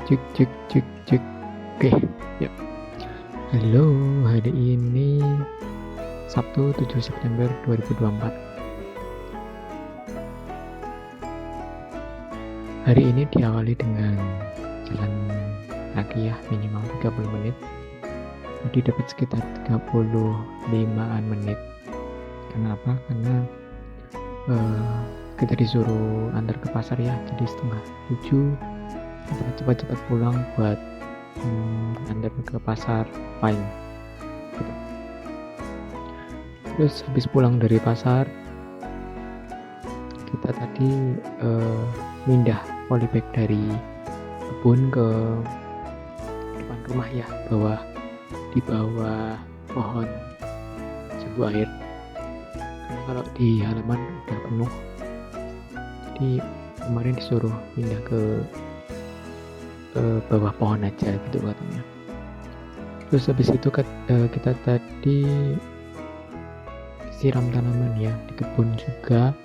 Cek cek cek cek. Oke, ya. Halo, hari ini Sabtu 7 September 2024. Hari ini diawali dengan jalan kaki ya, minimal 30 menit. Jadi dapat sekitar 35-an menit. Kenapa? Karena kita disuruh antar ke pasar ya, jadi setengah 7 kita cepat-cepat pulang buat antar ke pasar Pine gitu. Terus habis pulang dari pasar kita tadi pindah polybag dari kebun ke depan rumah ya, di bawah pohon jambu air. Karena kalau di halaman udah penuh, jadi kemarin disuruh pindah ke bawah pohon aja gitu katanya. Terus habis itu kita tadi siram tanaman ya di kebun juga,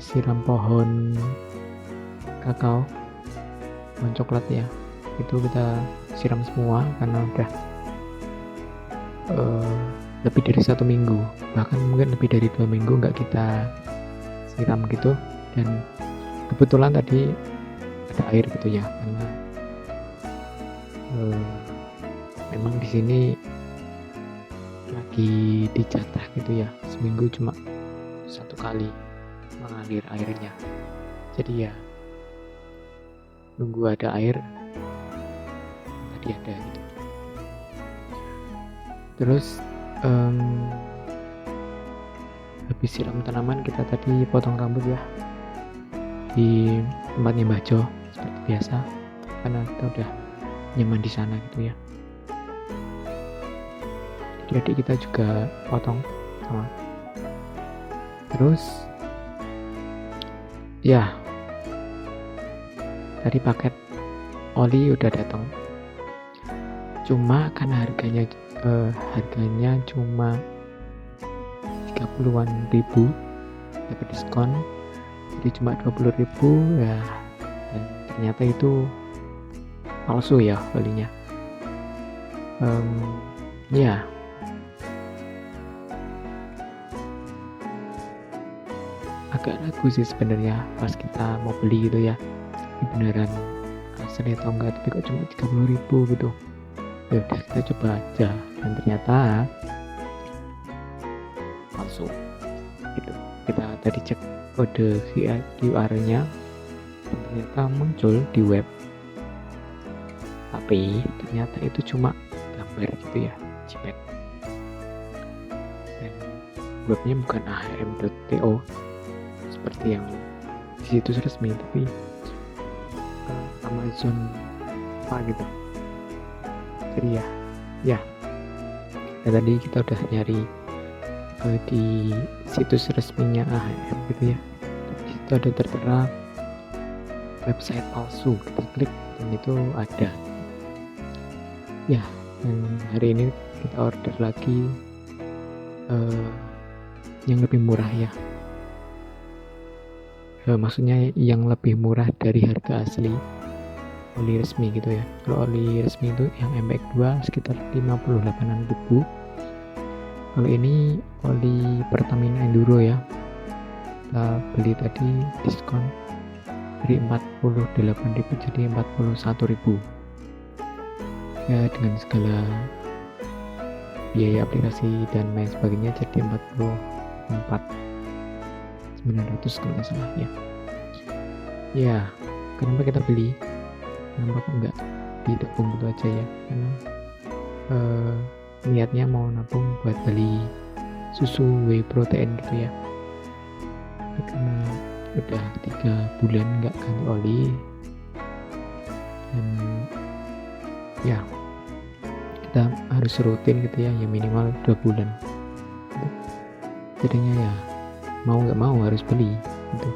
siram pohon kakao, pohon coklat ya, itu kita siram semua karena udah lebih dari 1 minggu, bahkan mungkin lebih dari 2 minggu nggak kita siram gitu. Dan kebetulan tadi ada air gitu ya, karena memang di sini lagi dijatah gitu ya, seminggu cuma 1 kali mengalir airnya, jadi ya nunggu ada air tadi ada gitu. Terus habis siram tanaman kita tadi potong rambut ya di tempatnya Mbah Jo seperti biasa, karena kita udah nyaman di sana gitu ya. Jadi adik kita juga potong sama. Terus ya tadi paket oli udah datang, cuma karena harganya cuma 30-an ribu, dapat diskon jadi cuma 20.000 ya, dan ternyata itu palsu ya olinya. Ya agak ragu sih sebenarnya pas kita mau beli gitu ya, ini beneran asli atau enggak, tapi kok cuma 30.000 gitu. Ya udah kita coba aja, dan ternyata palsu gitu. Kita tadi cek kode QR-nya dan ternyata muncul di web, tapi ternyata itu cuma gambar gitu ya, JPEG, dan webnya bukan ahm.to seperti yang di situs resmi, tapi Amazon apa gitu. Jadi ya tadi kita udah nyari di situs resminya AHM gitu ya, di situ ada tertera website palsu, kita klik dan itu ada ya. Dan hari ini kita order lagi yang lebih murah ya, maksudnya yang lebih murah dari harga asli oli resmi gitu ya. Kalau oli resmi itu yang MX2 sekitar 58.000. Kalau ini oli Pertamina Enduro ya, kita beli tadi diskon dari 48.000 jadi 41.000 ya, dengan segala biaya aplikasi dan lain sebagainya jadi 44.900 kalau nggak salah ya. Kenapa kita beli, kenapa kok nggak ditabung gitu aja ya, karena niatnya mau nabung buat beli susu whey protein gitu ya. Karena udah 3 bulan nggak ganti oli, dan ya kita harus rutin gitu ya, minimal 2 bulan gitu. Jadinya ya mau nggak mau harus beli gitu,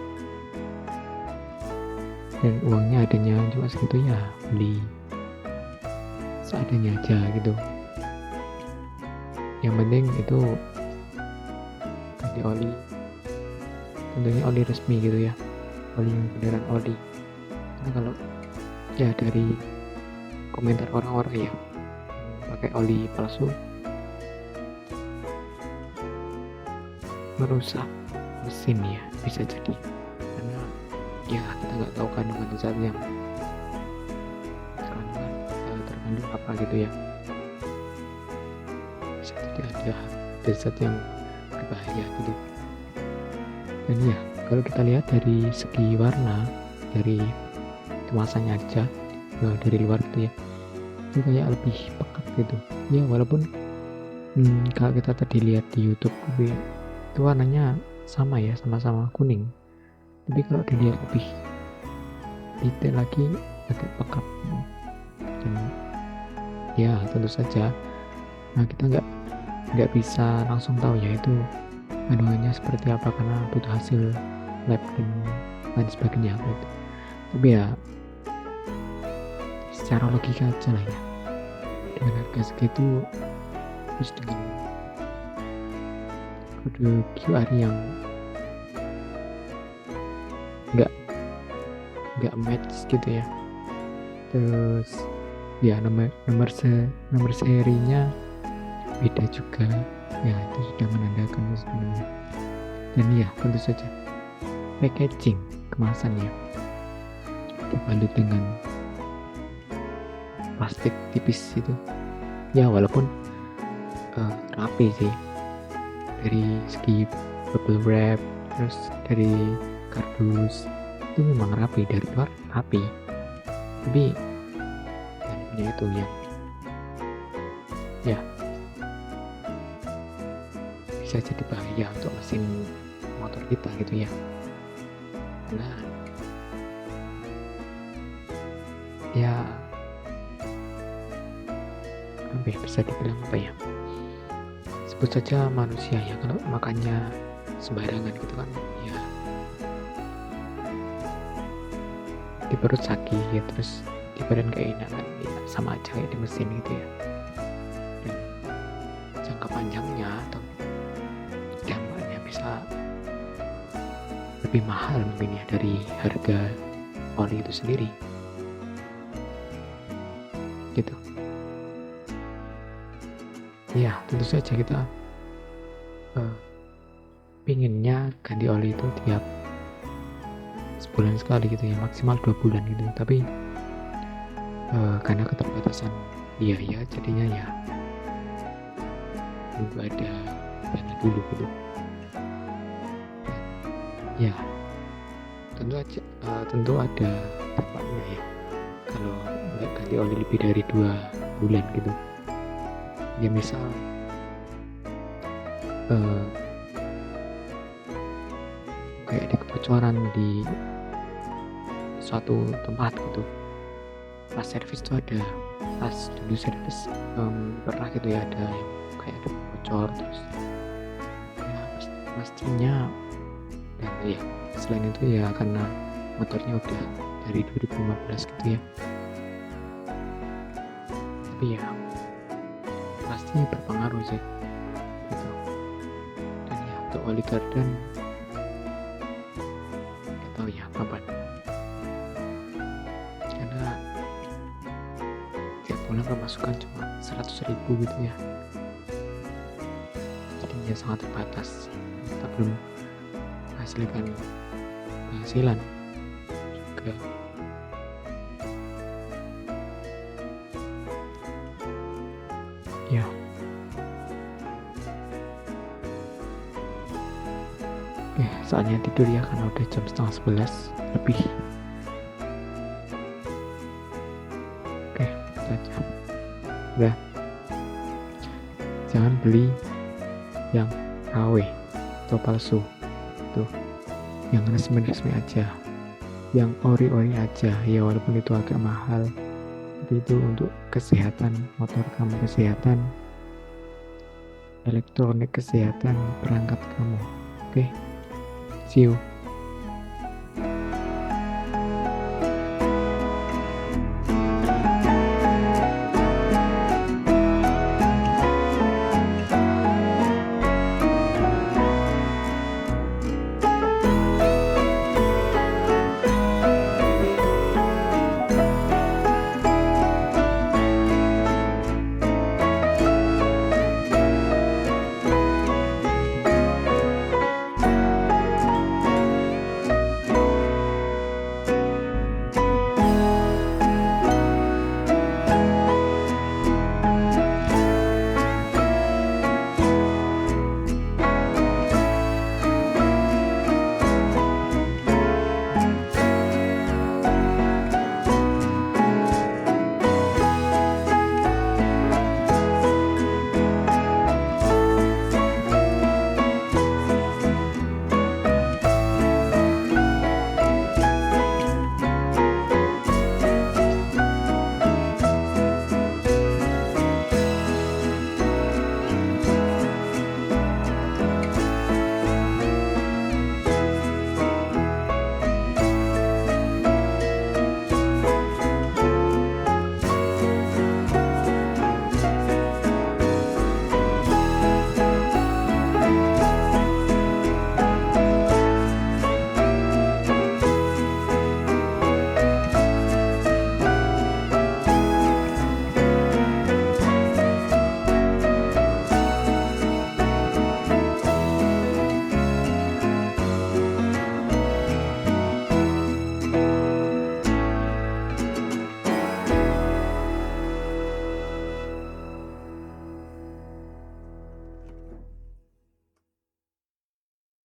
dan uangnya adanya cuma segitu ya, beli seadanya aja gitu. Yang penting itu ganti oli, tentunya oli resmi gitu ya, oli yang beneran oli. Karena kalau ya dari komentar orang-orang ya pakai oli palsu merusak mesin ya, bisa jadi karena ya kita nggak tahu kandungan zat yang terkandung apa gitu ya, bisa jadi ada zat yang berbahaya gitu. Dan ya kalau kita lihat dari segi warna dari kemasannya aja dari luar gitu ya, itu kayak lebih pekat gitu ya, walaupun kalau kita tadi lihat di YouTube gitu ya, itu warnanya sama ya, sama-sama kuning, tapi kalau dilihat lebih detail lagi agak pekat. Dan ya tentu saja kita nggak bisa langsung tahu ya itu kandungannya seperti apa karena butuh hasil lab dan lain sebagainya gitu. Tapi ya secara logika aja lah ya, dengan harga segitu terus dengan kode QR yang nggak match gitu ya, terus ya nomor serinya beda juga ya, itu sudah menandakan sebenarnya. Dan ya tentu saja packaging kemasannya dibalut dengan plastik tipis itu ya, walaupun rapi sih dari segi bubble wrap, terus dari kardus itu memang rapi, dari luar rapi, tapi dalamnya itu yang ya bisa jadi bahaya untuk mesin motor kita gitu ya. Nah ya bisa dibilang apa ya, sebut saja manusia ya, kalau makannya sembarangan gitu kan ya di perut sakit, terus di badan gak enak kan ya, sama aja kayak di mesin gitu ya. Dan jangka panjangnya atau dampaknya bisa lebih mahal mungkin ya dari harga oli itu sendiri gitu ya. Tentu saja kita pinginnya ganti oli itu tiap sebulan sekali gitu ya, maksimal 2 bulan gitu, tapi karena keterbatasan biaya jadinya ya nunggu ada dana dulu gitu ya. Tentu ada dampaknya ya kalau nggak ganti oli lebih dari 2 bulan gitu ya. Misal kayak ada kebocoran di suatu tempat gitu, pas servis tuh ada, pas dulu servis pernah gitu ya, ada yang kayak ada bocor, terus ya pastinya. Dan ya selain itu ya karena motornya udah dari 2015 gitu ya, tapi ya pasti berpengaruh sih gitu. Dan ya untuk oli gardan nggak tahu ya kapan, karena tiap bulan pemasukan cuma 100.000 gitu ya, jadinya sangat terbatas, kita belum menghasilkan penghasilan juga ya. Oke, saatnya tidur ya karena udah jam 10:30 lebih. Oke, itu aja udah. Jangan beli yang KW atau palsu, tuh yang resmi aja, yang ori aja ya, walaupun itu agak mahal, tapi itu untuk kesehatan motor kamu, kesehatan elektronik, kesehatan perangkat kamu. Oke, see you.